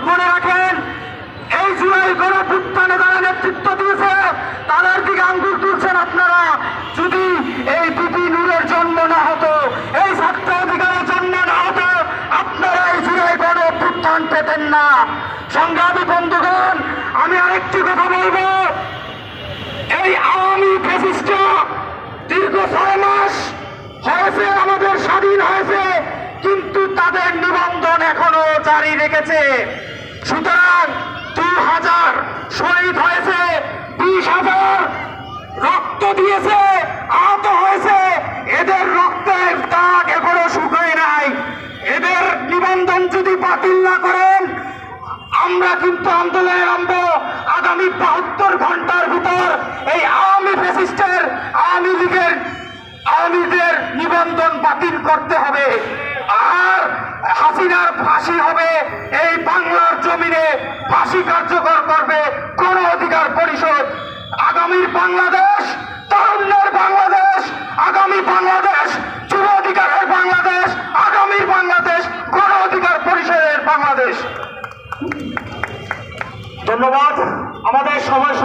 মনে রাখেন, এই জুলাই গণঅভ্যুত্থানে যারা নেতৃত্ব দিয়েছে তাদের দিকে আঙ্গুল তুলছেন আপনারা। যদি এই বিপি নূরের জন্ম না হতো, এই ছাত্র অধিকারের জন্ম না হতো, আপনারা এই জুলাই গণঅভ্যুত্থান পেতেন না। সংগ্রামী বন্ধুগণ, আমি আরেকটি কথা বলবো, এই আওয়ামী ফ্যাসিস্টরা দীর্ঘ 6 মাস হয়েছে আমাদের স্বাধীন হয়েছে, কিন্তু তাদের নিবন্ধন এখনো জারি রেখেছে। সুতরাং 2000 শহীদ হয়েছে, 20,000 রক্ত দিয়েছে, আহত হয়েছে, এদের রক্তের দাগ এখনো শুকায় নাই। এদের নিবন্ধন যদি বাতিল না করেন, আমরা কিন্তু আন্দোলনে নামবো। আগামী 72 ঘন্টার ভিতর এই আওয়ামী ফ্যাসিস্টের আওয়ামী লীগের নিবন্ধন বাতিল করতে হবে। আর হাসিনার ফাঁসি হবে, এই বাংলার জমিনে ফাঁসি কার্যকর করবে গণ অধিকার পরিষদ। আগামীর বাংলাদেশ তরুণের বাংলাদেশ, আগামী বাংলাদেশ যুব অধিকারের বাংলাদেশ, আগামীর বাংলাদেশ গণ অধিকার পরিষদের বাংলাদেশ। ধন্যবাদ। আমাদের সময়